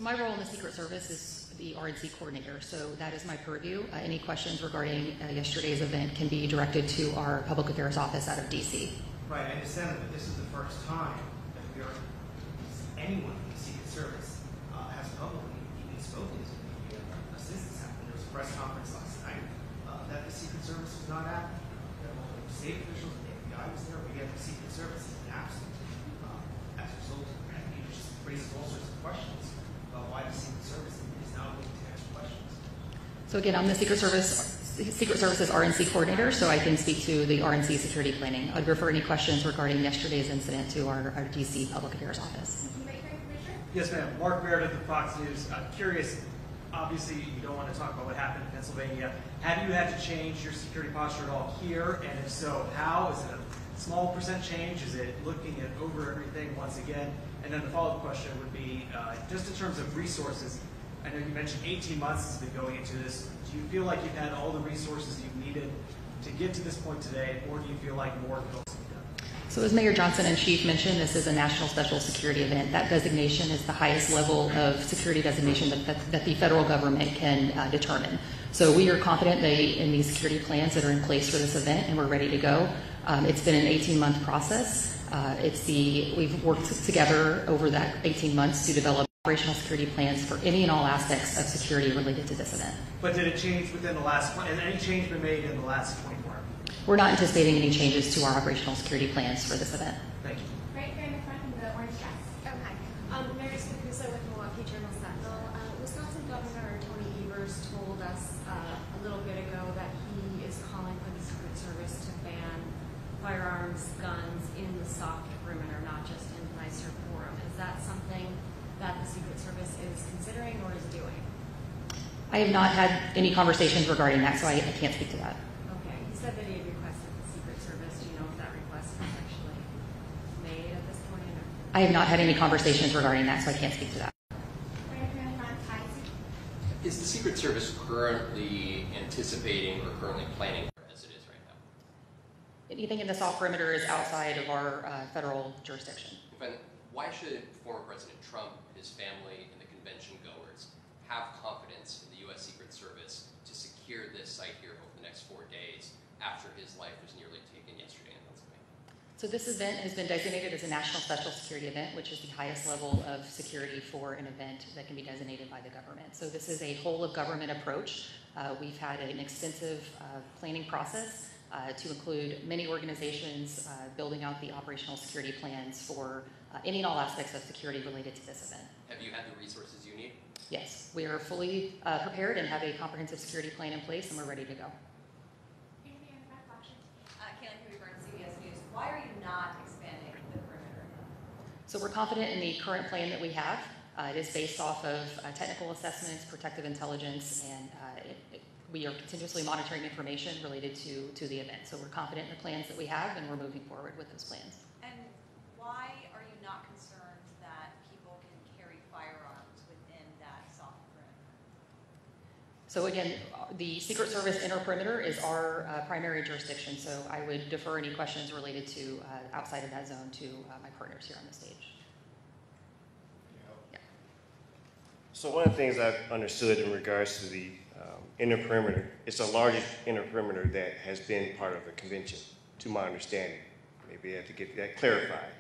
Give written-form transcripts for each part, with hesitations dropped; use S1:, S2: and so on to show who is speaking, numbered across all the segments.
S1: So my role in the Secret Service is the RNC coordinator, so that is my purview. Any questions regarding yesterday's event can be directed to our Public Affairs Office out of D.C.
S2: Right, I understand that this is the first time that we are, anyone in the Secret Service has publicly even spoken to the media since this happened. There was a press conference last night that the Secret Service was not at. There were state officials, the FBI was there. We have the Secret Service is absent as a result of that. It just raises all sorts of questions about why the Secret Service is now willing to answer questions.
S1: So again, I'm the Secret Service's RNC coordinator, so I can speak to the RNC security planning. I'd refer any questions regarding yesterday's incident to our DC Public Affairs Office.
S3: Yes, ma'am. Mark Meredith of Fox News. I'm curious, obviously you don't want to talk about what happened in Pennsylvania. Have you had to change your security posture at all here? And if so, how? Is it a small percent change? Is it looking at over everything once again? And then the follow-up question would be, just in terms of resources, I know you mentioned 18 months has been going into this. Do you feel like you've had all the resources you've needed to get to this point today, or do you feel like more can also be done?
S1: So as Mayor Johnson and Chief mentioned, this is a national special security event. That designation is the highest level of security designation that the federal government can determine. So we are confident in these security plans that are in place for this event, and we're ready to go. It's been an 18-month process. We've worked together over that 18 months to develop operational security plans for any and all aspects of security related to this event.
S3: But did it change within the last, and any change been made in the last 24 hours?
S1: We're not anticipating any changes to our operational security plans for this event.
S3: Thank you.
S4: Right here in the front in the orange dress. Okay. Mary Spacusa with Milwaukee Journal Sentinel. Wisconsin Governor Tony Evers told us a little bit ago that he is calling for the Secret Service to ban firearms, guns in the soft perimeter, not just in nicer forum. Is that something that the Secret Service is considering or is doing?
S1: I have not had any conversations regarding that, so I can't speak to that.
S4: Okay. He said that he had requested the Secret Service. Do you know if that request was actually made at this point? Or?
S1: I have not had any conversations regarding that, so I can't speak to that.
S5: Is the Secret Service currently anticipating or currently planning as it is right now?
S1: Anything in the soft perimeter is outside of our federal jurisdiction.
S5: Why should former President Trump, his family, and the convention goers have confidence in the U.S. Secret Service to secure this site here over the next 4 days after his life was nearly taken yesterday in Pennsylvania?
S1: So this event has been designated as a national special security event, which is the highest level of security for an event that can be designated by the government. So this is a whole of government approach. We've had an extensive planning process to include many organizations building out the operational security plans for any and all aspects of security related to this event.
S5: Have you had the resources you need?
S1: Yes, we are fully prepared and have a comprehensive security plan in place, and we're ready to go.
S6: CBS News. Why are you not expanding the perimeter?
S1: So we're confident in the current plan that we have. It is based off of technical assessments, protective intelligence, and we are continuously monitoring information related to the event. So we're confident in the plans that we have, and we're moving forward with those plans.
S6: And why are you not concerned that people can carry firearms within that soft perimeter?
S1: So again, the Secret Service inner perimeter is our primary jurisdiction, so I would defer any questions related to outside of that zone to my partners here on the stage.
S7: Yeah. So one of the things I've understood in regards to the inner perimeter, it's the largest inner perimeter that has been part of the convention, to my understanding. Maybe I have to get that clarified.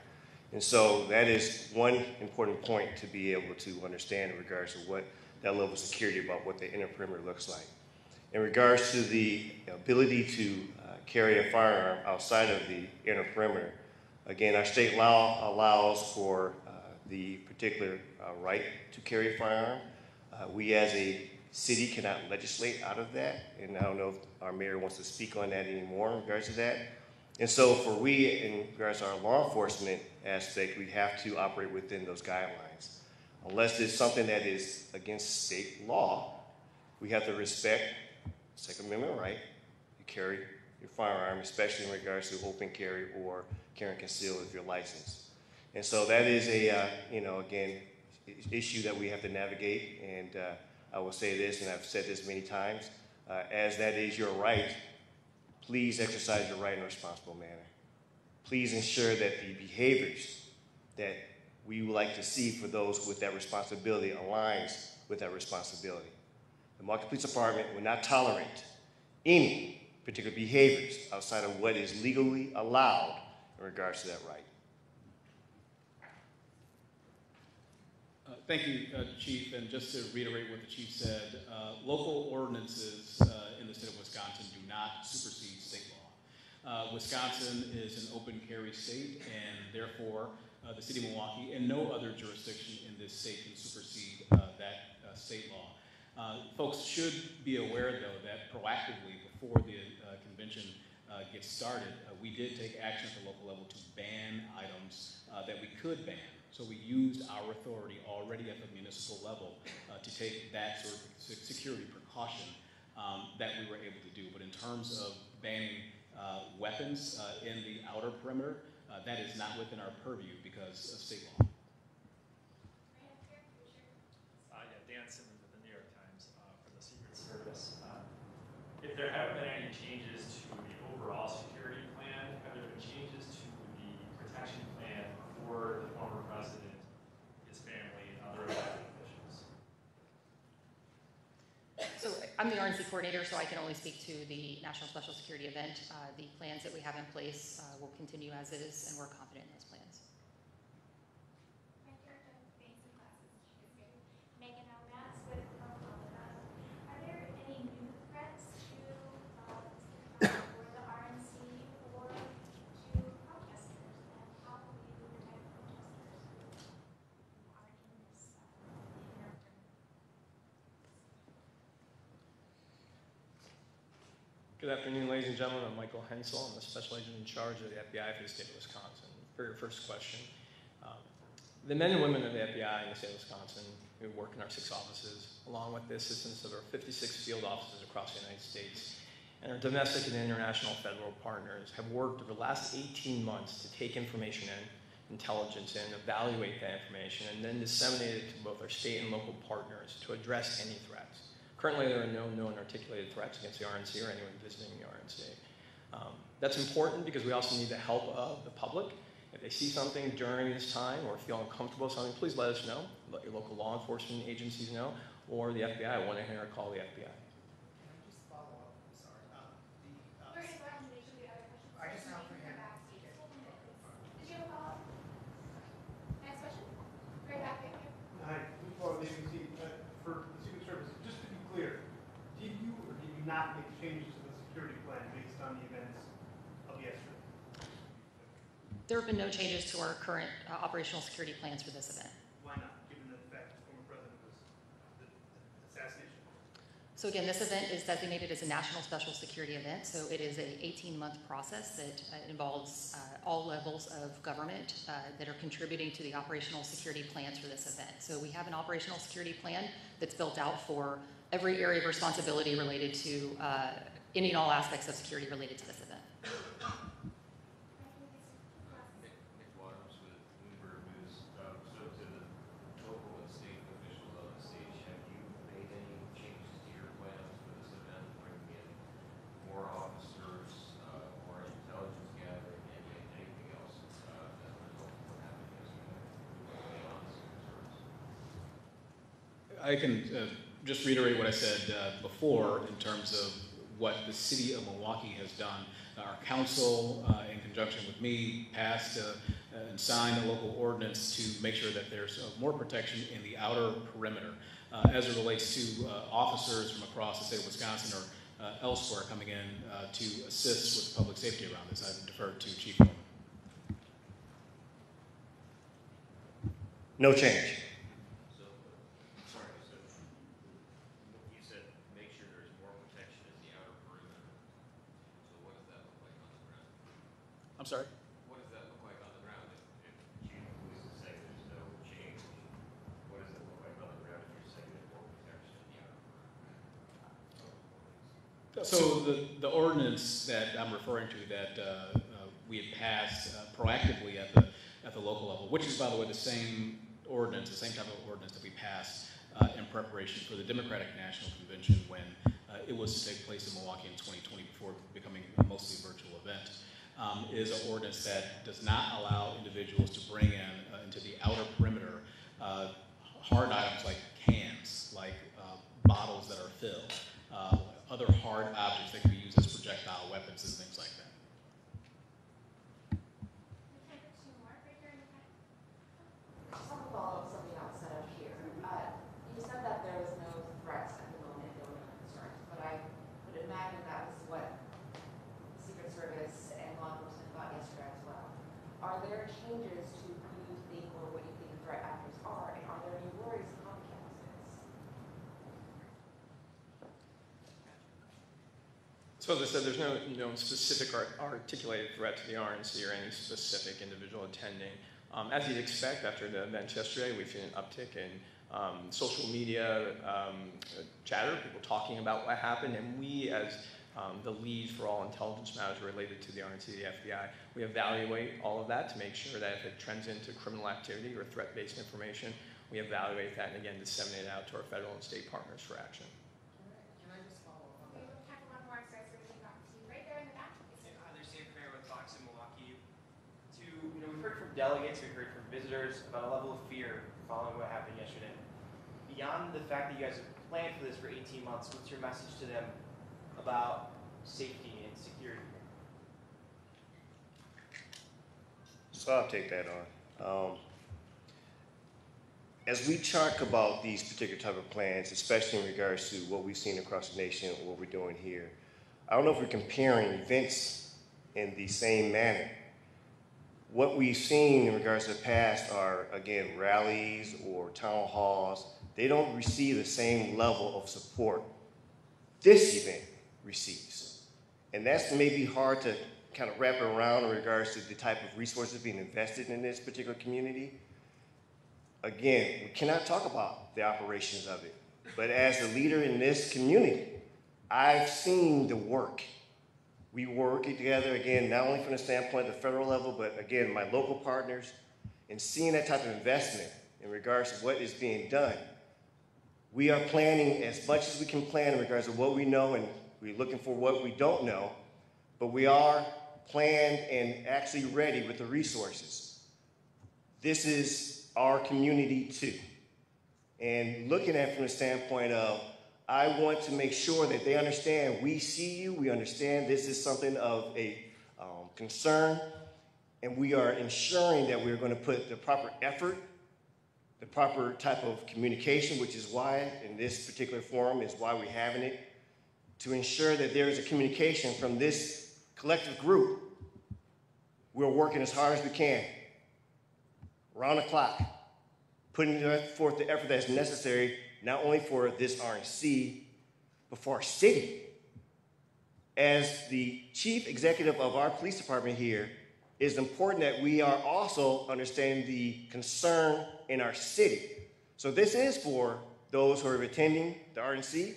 S7: And so that is one important point to be able to understand in regards to what that level of security about what the inner perimeter looks like. In regards to the ability to carry a firearm outside of the inner perimeter, again, our state law allows for the particular right to carry a firearm. We as a city cannot legislate out of that, and I don't know if our mayor wants to speak on that anymore in regards to that. And so for we, in regards to our law enforcement aspect, we have to operate within those guidelines. Unless it's something that is against state law, we have to respect Second Amendment right to carry your firearm, especially in regards to open carry or carry and conceal if you're licensed. And so that is a, again, issue that we have to navigate. And I will say this, and I've said this many times, as that is your right, please exercise your right in a responsible manner. Please ensure that the behaviors that we would like to see for those with that responsibility aligns with that responsibility. The Milwaukee Police Department will not tolerate any particular behaviors outside of what is legally allowed in regards to that right.
S8: Thank you, Chief. And just to reiterate what the Chief said, local ordinances in the state of Wisconsin do not supersede state law. Wisconsin is an open carry state, and therefore the city of Milwaukee and no other jurisdiction in this state can supersede that state law. Folks should be aware, though, that proactively before the convention gets started, we did take action at the local level to ban items that we could ban. So we used our authority already at the municipal level to take that sort of security precaution that we were able to do. But in terms of banning weapons in the outer perimeter, that is not within our purview because of state law.
S9: Dan Simmons with the New York Times for the Secret Service. If there haven't been any changes to the overall security plan, have there been changes to the protection plan for the former president, his family, and other elected officials?
S1: So I'm the RNC coordinator, so I can only speak to the National Special Security event. The plans that we have in place will continue as is, and we're confident in those plans.
S10: Megan Almas with are there any new threats to for the RNC or to protesters, and how will you protect protesters who are in this
S11: Good afternoon, ladies and gentlemen. I'm Michael Hensel. I'm the special agent in charge of the FBI for the state of Wisconsin. For your first question, the men and women of the FBI in the state of Wisconsin who work in our 6 offices, along with the assistance of our 56 field offices across the United States, and our domestic and international federal partners, have worked over the last 18 months to take information in, intelligence in, evaluate that information, and then disseminate it to both our state and local partners to address any threats. Currently, there are no known articulated threats against the RNC or anyone visiting the RNC. That's important because we also need the help of the public. If they see something during this time or feel uncomfortable with something, please let us know. Let your local law enforcement agencies know, or the FBI. 1-800 call the FBI.
S2: Can I just follow up? I'm sorry.
S10: We're going to go ahead and make sure the other questions.
S2: I just have for him.
S10: Did you have a follow-up? Next question? Right back there.
S12: Hi, before the ABC, for the Secret Service, just to be clear, did you or did you not make changes to the security plan based on the events of yesterday?
S1: There have been no changes to our current operational security plans for this event.
S12: Why not, given the fact the former president was the assassination?
S1: So again, this event is designated as a national special security event, so it is an 18-month process that involves all levels of government that are contributing to the operational security plans for this event. So we have an operational security plan that's built out for every area of responsibility related to any and all aspects of security related to this event.
S13: more officers, more intelligence gathering, and anything else as a result of what happened yesterday?
S8: I can just reiterate what I said before in terms of what the city of Milwaukee has done. Our council, in conjunction with me, passed and signed a local ordinance to make sure that there's more protection in the outer perimeter as it relates to officers from across the state of Wisconsin or elsewhere coming in to assist with public safety around this. I've deferred to Chief Norman.
S7: No change.
S8: I'm sorry?
S13: What does that look like on the ground? If Chief of Police is saying there's no change, what does it look like on the ground if you're saying there's more protection in the outer?
S8: So the ordinance that I'm referring to that we had passed proactively at the local level, which is, by the way, the same ordinance, the same type of ordinance that we passed in preparation for the Democratic National Convention when it was to take place in Milwaukee in 2020 before becoming a mostly virtual event. is an ordinance that does not allow individuals to bring in into the outer perimeter hard items like cans, like bottles that are filled, other hard objects that can be used as projectile weapons and things like that.
S14: Just want to follow up something else set up here. You said that there was no threats at the moment, there were no concerns, but I would imagine that was what the Secret Service and law enforcement thought yesterday as well. Are there changes to who you think or what you think the threat actors are, and are there any worries of copycats?
S11: So as I said, there's no specific articulated threat to the RNC or any specific individual attending. As you'd expect, after the event yesterday, we've seen an uptick in social media chatter, people talking about what happened, and we, as the lead for all intelligence matters related to the RNC, the FBI, we evaluate all of that to make sure that if it trends into criminal activity or threat-based information, we evaluate that and again disseminate it out to our federal and state partners for action.
S14: Can I just follow up on
S10: We
S14: that?
S10: will have one more, so it's really back to you, right there in the back.
S3: Hi, there's Sam Premier with Fox in Milwaukee. We've heard from delegates, we've heard from visitors about a level of fear following what happened yesterday. Beyond the fact that you guys have planned for this for 18 months, what's your message to them about safety and security?
S7: So I'll take that on. As we talk about these particular type of plans, especially in regards to what we've seen across the nation and what we're doing here, I don't know if we're comparing events in the same manner. What we've seen in regards to the past are, again, rallies or town halls. They don't receive the same level of support this event receives. And that's maybe hard to kind of wrap around in regards to the type of resources being invested in this particular community. Again, we cannot talk about the operations of it, but as a leader in this community, I've seen the work. We work together, again, not only from the standpoint of the federal level, but again, my local partners, and seeing that type of investment in regards to what is being done. We are planning as much as we can plan in regards to what we know, and we're looking for what we don't know, but we are planned and actually ready with the resources. This is our community too. And looking at it from the standpoint of, I want to make sure that they understand we see you, we understand this is something of a concern, and we are ensuring that we're going to put the proper effort, the proper type of communication, which is why in this particular forum is why we're having it, to ensure that there is a communication from this collective group. We're working as hard as we can, around the clock, putting forth the effort that's necessary, not only for this RNC, but for our city. As the chief executive of our police department here, it's important that we are also understanding the concern in our city. So this is for those who are attending the RNC,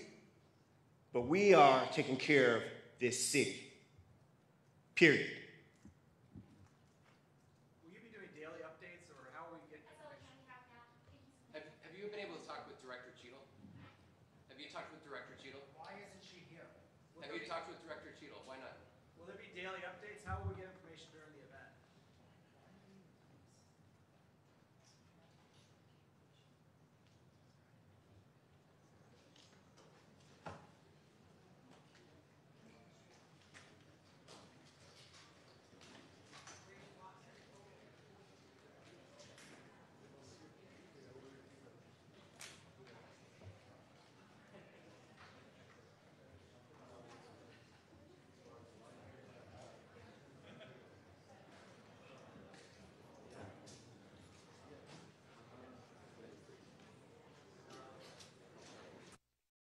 S7: but we are taking care of this city, period.
S3: Will you be doing daily updates, or how will we get information?
S5: Have you been able to talk with Director Cheadle? Have you talked with Director Cheadle?
S3: Why isn't she here?
S5: Have you talked with Director Cheadle? Why not?
S3: Will there be daily updates? How will we